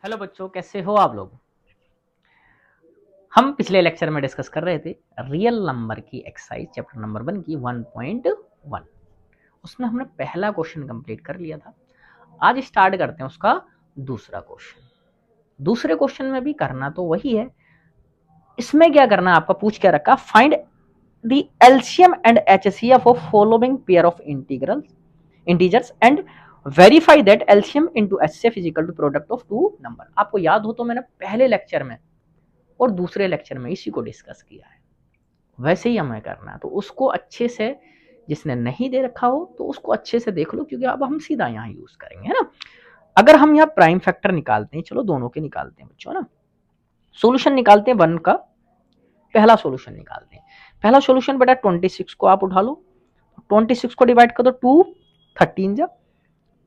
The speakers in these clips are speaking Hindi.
हेलो बच्चों, कैसे हो आप लोग। हम पिछले लेक्चर में डिस्कस कर रहे थे रियल नंबर की एक्सरसाइज चैप्टर नंबर 1 की 1.1। उसमें हमने पहला क्वेश्चन कंप्लीट कर लिया था। आज स्टार्ट करते हैं उसका दूसरा क्वेश्चन। दूसरे क्वेश्चन में भी करना तो वही है। इसमें क्या करना है, आपका पूछ क्या रखा, find the LCM and HCF of following pair of integers and verify that LCM into HCF is equal to product of two number. आपको याद हो तो मैंने पहले लेक्चर में और दूसरे लेक्चर में इसी को डिस्कस किया है। वैसे ही हमें करना है, तो उसको अच्छे से, जिसने नहीं दे रखा हो तो उसको अच्छे से देख लो, क्योंकि अब हम सीधा यहाँ यूज करेंगे, है ना। अगर हम यहाँ प्राइम फैक्टर निकालते हैं, चलो दोनों के निकालते हैं बच्चों, ना सोल्यूशन निकालते हैं। 1 का पहला सोल्यूशन निकालते हैं। पहला सोल्यूशन बेटा 26 को आप उठा लो, 26 को डिवाइड कर दो, 2 13 जा,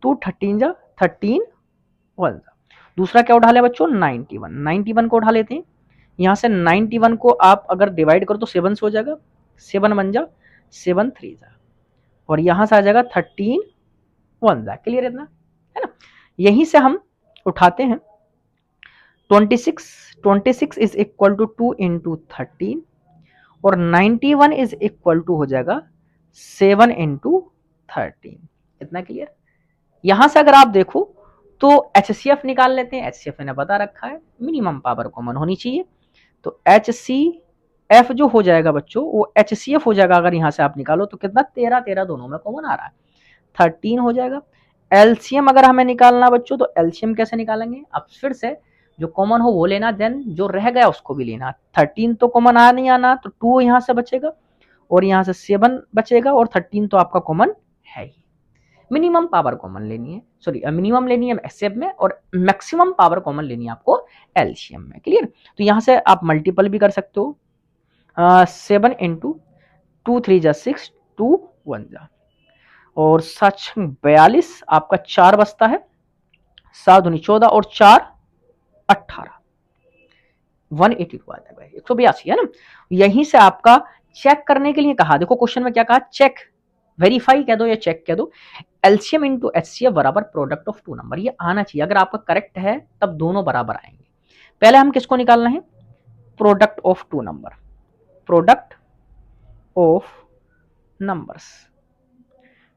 2 13 जा 13 1 जा। दूसरा क्या उठा लिया बच्चों, 91, 91 को उठा लेते हैं। यहां से 91 को आप अगर डिवाइड करो तो 7 से हो जाएगा, 7 बन जा, 7 3 जा, और यहां से आ जाएगा 13 1 जा। क्लियर इतना, है ना। यहीं से हम उठाते हैं 26, 26 इज इक्वल टू 2 इंटू 13, और 91 इज इक्वल टू हो जाएगा 7 इंटू 13। इतना क्लियर। यहां से अगर आप देखो तो एचसीएफ निकाल लेते हैं। एचसीएफ मैंने बता रखा है, मिनिमम पावर कॉमन होनी चाहिए। तो एच सी एफ जो हो जाएगा बच्चों, वो एच सी एफ हो जाएगा। अगर यहां से आप निकालो तो कितना, 13 13 दोनों में कॉमन आ रहा है, 13 हो जाएगा। एलसीएम अगर हमें निकालना बच्चों, तो एलसीएम कैसे निकालेंगे, अब फिर से जो कॉमन हो वो लेना, देन जो रह गया उसको भी लेना। 13 तो कॉमन आ नहीं आना, तो 2 यहां से बचेगा, और यहां से 7 बचेगा, और 13 तो आपका कॉमन है ही। मिनिमम पावर कॉमन लेनी है, सॉरी मिनिमम लेनी है एचसीएफ में, और मैक्सिमम पावर कॉमन लेनी है आपको एलसीएम में। क्लियर। तो यहां से आप मल्टीपल भी कर सकते हो, 7 इंटू 2 3 जा 6, 2 1 जा, और 42 आपका 4 बचता है, 7 दूनी 14 और 4 18, 182 आ जाएगा, 182, है ना। यहीं से आपका चेक करने के लिए कहा, देखो क्वेश्चन में क्या कहा, चेक, वेरीफाई कह दो या चेक कह दो, एलसीएम इंटू एचसीएफ बराबर प्रोडक्ट ऑफ टू नंबर। ये आना चाहिए। अगर आपका करेक्ट है तब दोनों बराबर आएंगे। पहले हम किसको निकालना है, product of two number, product of numbers,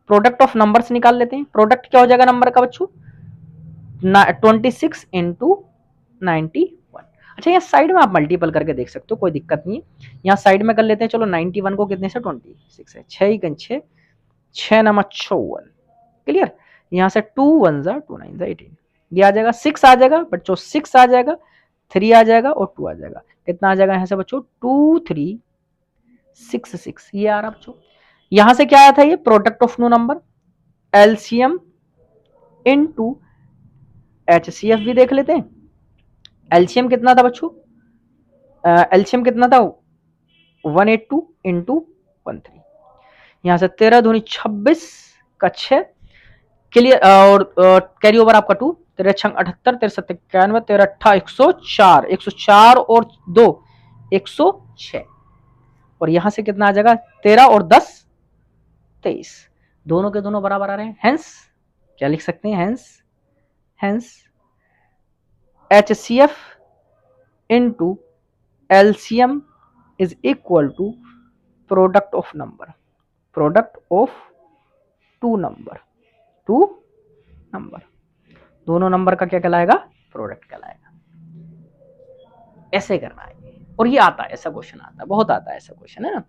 product of numbers निकाल लेते हैं। प्रोडक्ट क्या हो जाएगा नंबर का बच्चों, 26 इंटू 91। अच्छा, यहाँ साइड में आप मल्टीपल करके देख सकते हो, कोई दिक्कत नहीं है। यहाँ साइड में कर लेते हैं। चलो 91 को कितने से 26 है, 6 6 नंबर 54। क्लियर। यहाँ से 2 1 जा 2 9 जा 18, ये आ जाएगा 6 आ जाएगा बच्चों, 6 आ जाएगा, 3 आ जाएगा और 2 आ जाएगा। कितना आ जाएगा यहाँ से बच्चों, 2 3 6 6, ये आ रहा बच्चों। यहां से क्या आया था, ये product of no number, LCM into HCF भी देख लेते हैं। एलसीएम कितना था बच्चों, एलसीएम कितना था, 182 इंटू 13। यहां से 13 दूनी 26 का 6, क्लियर, और कैरी ओवर आपका 2, 13 छंग 78, 13 7 91, 13 अट्ठा 104, 104 और 2 106, और यहां से कितना आ जाएगा, 13 और 10 23, दोनों के दोनों बराबर आ रहे हैं। हेंस क्या लिख सकते हैं, hence HCF into LCM is equal to product of number, product of two number, two number, दोनों नंबर का क्या कहलाएगा, प्रोडक्ट कहलाएगा। ऐसे करना है, और ये आता है, ऐसा क्वेश्चन आता है, बहुत आता है ऐसा क्वेश्चन, है ना।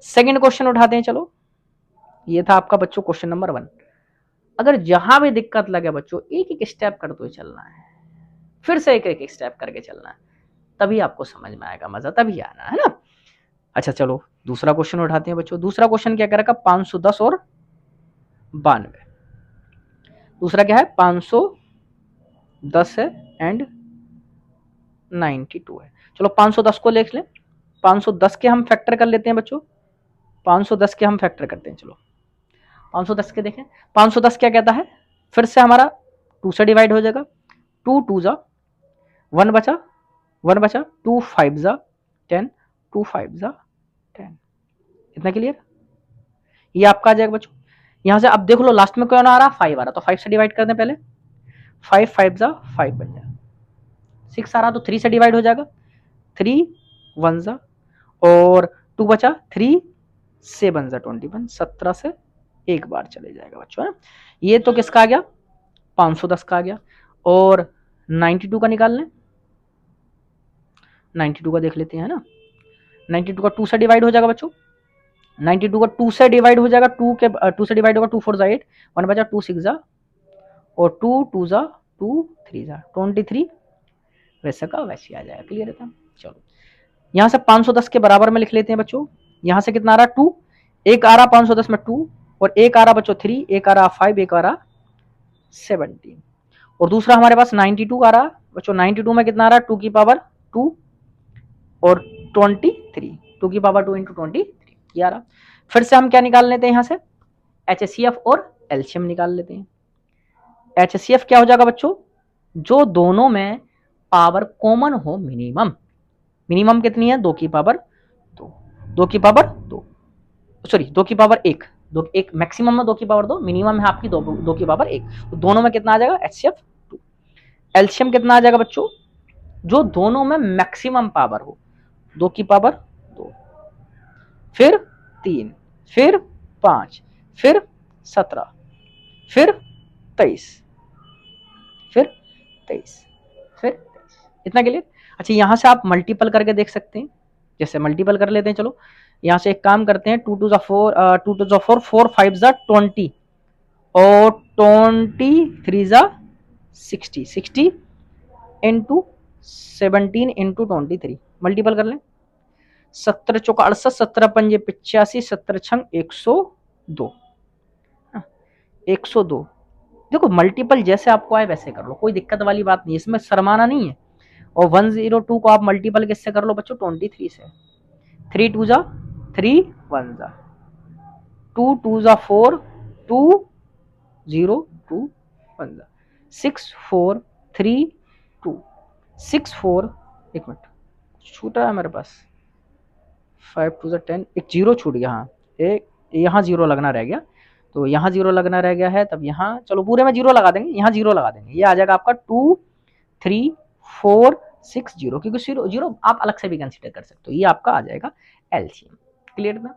सेकंड क्वेश्चन उठाते हैं। चलो, ये था आपका बच्चों क्वेश्चन नंबर 1। अगर जहां भी दिक्कत लगे बच्चों, एक एक स्टेप करते हुए चलना है, फिर से एक एक स्टेप करके चलना है, तभी आपको समझ में आएगा, मजा तभी आना, है ना। अच्छा चलो, दूसरा क्वेश्चन उठाते हैं बच्चों। दूसरा क्वेश्चन क्या कर रखा, 510 और 92। दूसरा क्या है, 510 है एंड 92 है। चलो 510 को देख लें। 510 के हम फैक्टर कर लेते हैं बच्चों, 510 के हम फैक्टर करते हैं। चलो 510 के देखें। 510 क्या कहता है, फिर से हमारा 2 से डिवाइड हो जाएगा, 2 2 जा 1 बचा, 1 बचा, 2 5 जा 10, 2 5 जा 10। इतना क्लियर। ये आपका आ जाएगा बच्चों। यहां से अब देख लो लास्ट में कौन आ रहा, 5 आ रहा, तो 5 से डिवाइड कर दें पहले, 5 5 जा 5 बन जाए, 6 आ रहा तो 3 से डिवाइड हो जाएगा, 3 1 जा और 2 बचा, 3 7 जा 21, 17 से एक बार चले जाएगा बच्चों, है ना। ये तो किसका आ गया, 510 का आ गया। और 92 का निकाल लें, 92 का देख लेते हैं, है ना। 92 का 2 से डिवाइड हो जाएगा बच्चों, 92 का 2 से डिवाइड हो जाएगा, 2 से डिवाइड होगा, 2 4 जा 8, 1 बचा, 2 6 जा और 2 2 जा 2 3 जा 23, वैसे का वैसे आ जाएगा। क्लियर है। चलो यहां से 510 के बराबर में लिख लेते हैं बच्चों। यहां से कितना आ रहा, 2, एक आ रहा 510 में 2 और एक आ रहा बच्चों 3, एक आ रहा 5, एक आ रहा 17 और दूसरा हमारे पास 92 आ रहा बच्चों। 92 में कितना आ रहा, 2 की पावर 2 और 23, 2 की पावर 2 इंटू 23 ये आ रहा। फिर से हम क्या निकाल लेते हैं, यहां से HCF और एलसीएम निकाल लेते हैं। HCF क्या हो जाएगा बच्चों, जो दोनों में पावर कॉमन हो मिनिमम। मिनिमम कितनी है, 2 की पावर 2, 2 की पावर 2, सॉरी 2 की पावर 1, 2 एक मैक्सिमम में 2 की पावर 2, मिनिमम है आपकी 2 की पावर 1, तो दोनों में कितना आ जाएगा HCF 2। एलसीएम कितना आ जाएगा बच्चों, जो दोनों में मैक्सिमम पावर हो, 2 की पावर 2, फिर 3, फिर 5, फिर 17, फिर 23, फिर 23, फिर 23, इतना क्लियर। अच्छा यहां से आप मल्टीपल करके देख सकते हैं, जैसे मल्टीपल कर लेते हैं। चलो यहां से एक काम करते हैं, 2 2 जा 4, 2 2 जा 4, 4 5 जा 20 और 23 जा 60, 60 इंटू 17 इंटू 23 मल्टीपल कर लें। 17 चौका 68, 17 पंजे 85, 17 छंग 102, 102। देखो मल्टीपल जैसे आपको आए वैसे कर लो, कोई दिक्कत वाली बात नहीं, इसमें शर्माना नहीं है। और 102 को आप मल्टीपल किससे कर लो बच्चों, 23 से। 3 2 जा 3 1 जा, 2 2 जा 4, 2 0 2 1 जा, 6 4 3 2, 6 4, एक मिनट छूटा है मेरे पास, 5 2 जा 10, एक जीरो छूट गया, हाँ एक यहाँ जीरो लगना रह गया, तो यहाँ जीरो लगना रह गया है, तब यहाँ चलो पूरे में जीरो लगा देंगे, यहाँ जीरो लगा देंगे, ये आ जाएगा आपका 2 3 4 6 0, क्योंकि जीरो जीरो आप अलग से भी कंसीडर कर सकते हो, ये आपका आ जाएगा एलसीएम। क्लियर ना।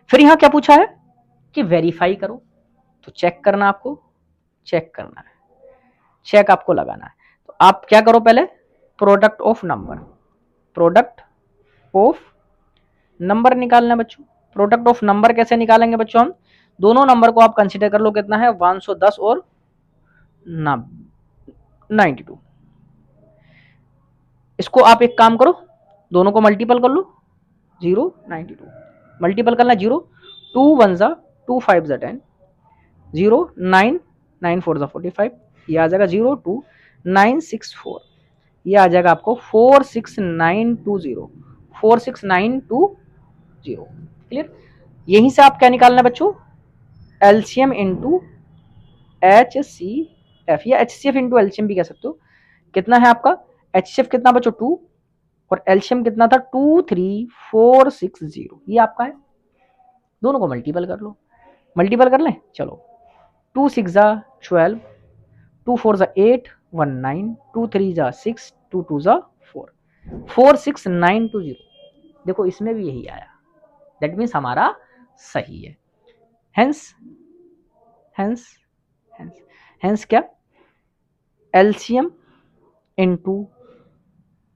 फिर यहाँ क्या पूछा है कि वेरीफाई करो, तो चेक करना, आपको चेक करना है, चेक आपको लगाना है। तो आप क्या करो, पहले product of number, product of number निकालना है बच्चों। प्रोडक्ट ऑफ नंबर कैसे निकालेंगे बच्चों, हम दोनों नंबर को आप कंसीडर कर लो, कितना है 110 और 92। इसको आप एक काम करो, दोनों को मल्टीपल कर लो, 0 92 मल्टीपल करना, 0 2 1 जा 2 5 जा 10, 0 9 9 4 जा 45, ये आ जाएगा 0 2 9 6 4, ये आ जाएगा आपको 46920, 46920। क्लियर। यहीं से आप क्या निकालना है बच्चों, एलसीएम इंटू HCF या HCF इंटू एलसीएम भी कह सकते हो। कितना है आपका HCF कितना बच्चों 2 और एलसीएम कितना था 23460, ये आपका है। दोनों को मल्टीपल कर लो, मल्टीपल कर लें, चलो 2 6 जा 12, 2 4 जा 8 1 9, 2 3 जा 6, 2 2 जा 4, 46920। देखो इसमें भी यही आया, दैट मीन्स हमारा सही है। हेंस हेंस हेंस हेंस क्या, LCM into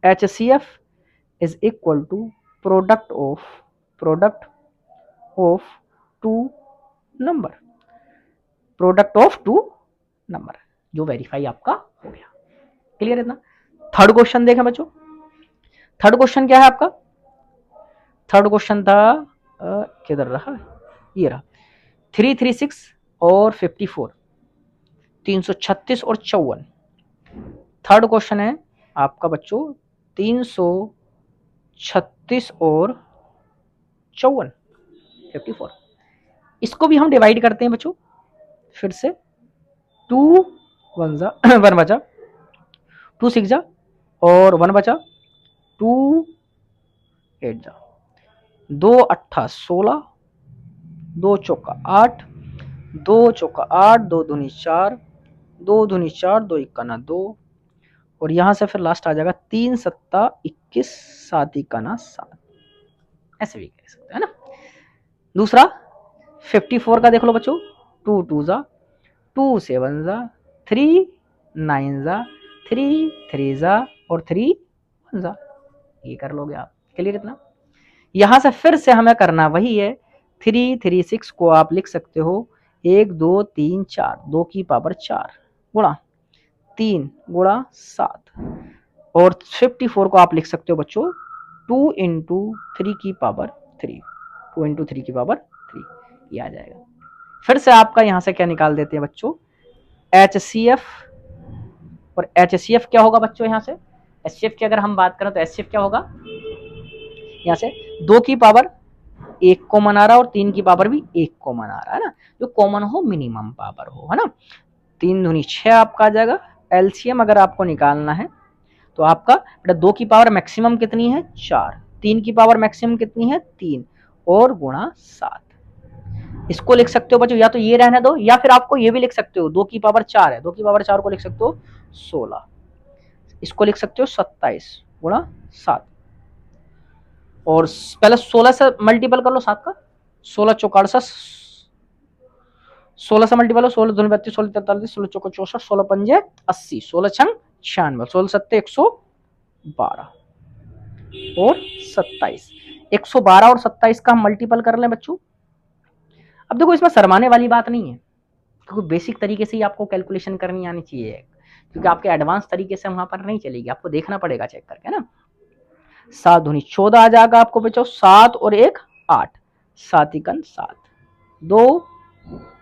HCF is equal to product of two number, product of two number, जो वेरीफाई आपका हो गया। क्लियर है ना। थर्ड क्वेश्चन देखें बच्चों, थर्ड क्वेश्चन क्या है आपका, थर्ड क्वेश्चन था किधर रहा, ये रहा 336 और 54, 336 और 54। थर्ड क्वेश्चन है आपका बच्चों 336 और 54 54। इसको भी हम डिवाइड करते हैं बच्चों, फिर से 2 1 जा 1 बचा, 2 6 जा और 1 बचा, 2 8 जा, 2 8 16, 2 चौका 8, 2 चौका 8, 2 दूनी 4, 2 दूनी 4, 2 इक्का 2, और यहां से फिर लास्ट आ जाएगा 3 सत्ता 21, 7 का ना 7, ऐसे भी कह सकते हैं ना। दूसरा 54 का देख लो बच्चों, 2 2 जा, 2 7 जा, 3 9 जा, 3 3 जा और 3 1 जा, ये कर लोगे आप। क्लियर इतना। यहां से फिर से हमें करना वही है, 3 3 6 को आप लिख सकते हो 1 2 3 4, 2 की पावर 4 गुणा 3 गुणा 7, और 54 को आप लिख सकते हो बच्चों 2 इंटू 3 की पावर 3, 2 इंटू 3 की पावर 3, ये आ जाएगा। फिर से आपका यहां से क्या निकाल देते हैं बच्चों, HCF, और HCF क्या होगा बच्चों, यहां से HCF की अगर हम बात करें तो HCF क्या होगा, यहां से 2 की पावर 1 कॉमन आ रहा है और 3 की पावर भी 1 कॉमन आ रहा है ना, जो कॉमन हो मिनिमम पावर हो, है ना। 3 दूनी 6 आपका आ जाएगा। एलसीएम अगर आपको निकालना है तो आपका बेटा 2 की पावर मैक्सिमम कितनी है 4, 3 की पावर मैक्सिमम कितनी है 3, और गुणा 7। इसको लिख सकते हो बच्चों, या तो ये रहने दो या फिर आपको ये भी लिख सकते हो, 2 की पावर 4 है, 2 की पावर 4 को लिख सकते हो 16, इसको लिख सकते हो 27 गुणा 7, और पहले 16 से मल्टीपल कर लो 7 का, 16 चौका 68, 16 से मल्टीपल हो, 16 दूनी 32, 16 43, 16 चौका 64, 16 पंजे 80, 16 छंग 96, 16 सत्ते 112 और 27, 112 और 27 का हम मल्टीपल कर लें बच्चों। अब देखो इसमें शर्माने वाली बात नहीं है, क्योंकि बेसिक तरीके से ही आपको कैलकुलेशन करनी आनी चाहिए, क्योंकि आपके एडवांस तरीके से वहां पर नहीं चलेगी, आपको देखना पड़ेगा चेक करके ना। 7 दूनी 14 आ जाएगा आपको बच्चों, 7 और 1 8, 7 इकन 7, 2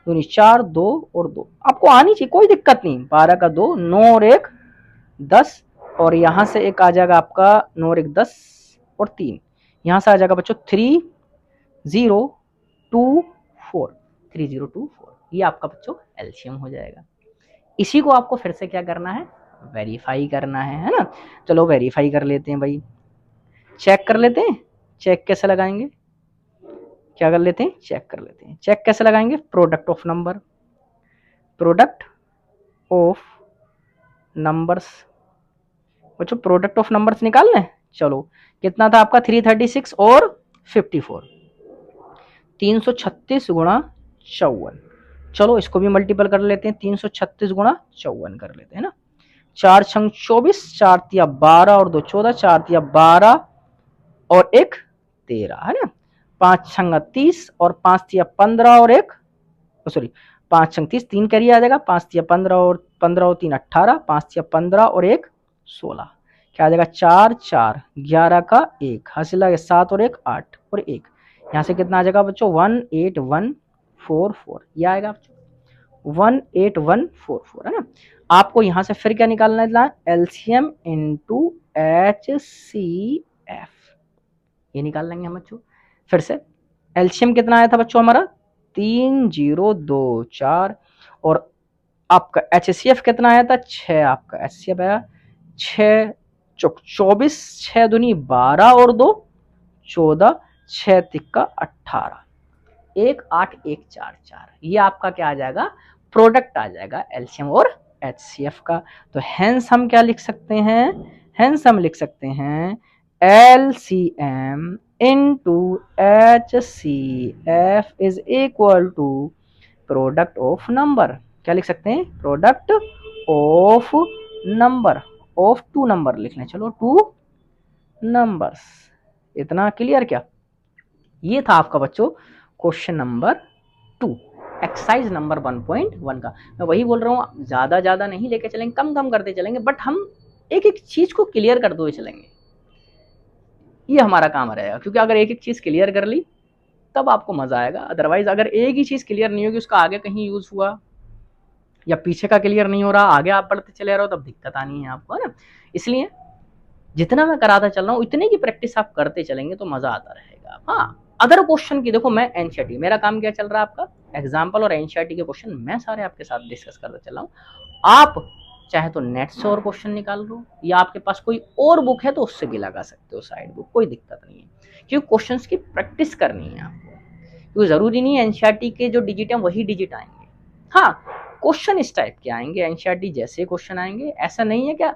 दूनी 4, 2 और 2 आपको आनी चाहिए, कोई दिक्कत नहीं। 12 का 2, 9 और 1 10, और यहां से एक आ जाएगा आपका 9 और 1 10 और 3, यहां से आ जाएगा बच्चों 3 0 2 4, 3 0 2 4, ये आपका बच्चों एलसीएम हो जाएगा। इसी को आपको फिर से क्या करना है, वेरीफाई करना है ना। चलो वेरीफाई कर लेते हैं भाई, चेक कर लेते हैं। चेक कैसे लगाएंगे, क्या कर लेते हैं, चेक कर लेते हैं। चेक कैसे लगाएंगे, product of number, product of numbers बच्चों, प्रोडक्ट ऑफ नंबर्स निकालना है। चलो कितना था आपका 336 और 54, 336 गुणा 54, चलो इसको भी मल्टीपल कर लेते हैं, 336 गुणा 54 कर लेते हैं ना। 4 छंग 24, 4 तिया 12 और 2 14, 4 तिया 12 और 1 13, है ना। 5 छंग 30 और 5 तिया 15 और 1 सॉरी 5 छंग 30, 3 कैरी आ जाएगा, 5 तिया 15 और 15 और 3 18, 5 तिया 15 और 1 16, क्या आ जाएगा 4 4 11 का 1 हासिल आ गया, 7 और 1 8 और 1, यहाँ से कितना आ जाएगा बच्चों 18144, ये आएगा बच्चों 18144, है ना। आपको यहां से फिर क्या निकालना है, एलसीएम इंटू HCF, ये निकाल लेंगे हम बच्चों। फिर से एलसीएम कितना आया था बच्चों हमारा 3024, और आपका HCF कितना आया था 6, आपका HCF आया 6 24, 6 दूनी 12 और 2 14, 6 तिक्का 18, 1 8 1 4 4, ये आपका क्या आ जाएगा, प्रोडक्ट आ जाएगा एलसीएम और HCF का। तो हेंस हम क्या लिख सकते हैं, हेंस हम लिख सकते हैं LCM into HCF is equal to product of number, क्या लिख सकते हैं, product of number of 2 number लिख लें, चलो 2 नंबर्स। इतना क्लियर क्या, ये था आपका बच्चों क्वेश्चन नंबर 2 एक्सरसाइज नंबर 1.1 का। मैं वही बोल रहा हूँ, ज्यादा नहीं लेके चलेंगे, कम करते चलेंगे, बट हम एक एक चीज को क्लियर करते हुए चलेंगे, ये हमारा काम रहेगा। क्योंकि अगर एक एक चीज क्लियर कर ली तब आपको मजा आएगा, अदरवाइज अगर एक ही चीज क्लियर नहीं होगी, उसका आगे कहीं यूज हुआ या पीछे का क्लियर नहीं हो रहा, आगे आप बढ़ते चले रहो, तब दिक्कत आनी है आपको, है ना। इसलिए जितना मैं कराता चल रहा हूँ इतने की प्रैक्टिस आप करते चलेंगे तो मजा आता रहेगा। हाँ, अदर क्वेश्चन की देखो, मैं एनसीईआरटी, मेरा काम क्या चल रहा है आपका, एग्जाम्पल और एनसीईआरटी के क्वेश्चन मैं सारे आपके साथ डिस्कस करता चल रहा हूँ। आप चाहे तो नेट से और क्वेश्चन निकाल लो, या आपके पास कोई और बुक है तो उससे भी लगा सकते हो साइड बुक, कोई दिक्कत नहीं है, क्योंकि क्वेश्चंस की प्रैक्टिस करनी है आपको। क्योंकि जरूरी नहीं है एनसीईआरटी के जो डिजिट हैं वही डिजिट आएंगे, हाँ क्वेश्चन इस टाइप के आएंगे, एनसीईआरटी जैसे क्वेश्चन आएंगे, ऐसा नहीं है क्या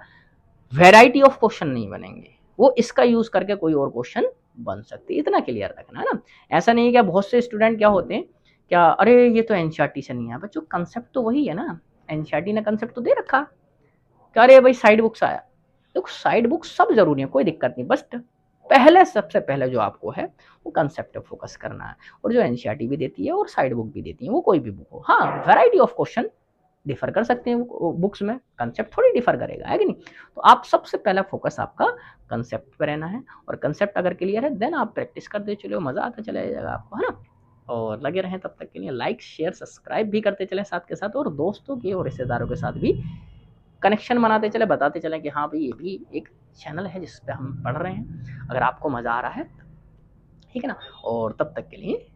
वैरायटी ऑफ क्वेश्चन नहीं बनेंगे, वो इसका यूज करके कोई और क्वेश्चन बन सकते, इतना क्लियर रखना है ना। ऐसा नहीं है क्या बहुत से स्टूडेंट क्या होते हैं, क्या अरे ये तो एनसीईआरटी से नहीं है, बच्चों कंसेप्ट तो वही है ना, एनसीईआरटी ने कंसेप्ट तो दे रखा, क्या अरे भाई साइड बुक से आया। देखो साइड बुक सब जरूरी है, कोई दिक्कत नहीं, बस पहले सबसे पहले जो आपको है वो कंसेप्ट पे फोकस करना है, और जो एनसीईआरटी भी देती है और साइड बुक भी देती है, वो कोई भी बुक हो, हाँ वैरायटी ऑफ क्वेश्चन डिफर कर सकते हैं बुक्स में, कंसेप्ट थोड़ी डिफर करेगा, है कि नहीं। तो आप सबसे पहला फोकस आपका कंसेप्ट पे रहना है, और कंसेप्ट अगर क्लियर है देन आप प्रैक्टिस करते चलो, मजा आता चला जाएगा आपको, है ना। और लगे रहें तब तक के लिए लाइक शेयर सब्सक्राइब भी करते चले साथ के साथ, और दोस्तों के और रिश्तेदारों के साथ भी कनेक्शन बनाते चले, बताते चले कि हाँ भाई ये भी एक चैनल है जिस पे हम पढ़ रहे हैं, अगर आपको मजा आ रहा है, ठीक है ना। और तब तक के लिए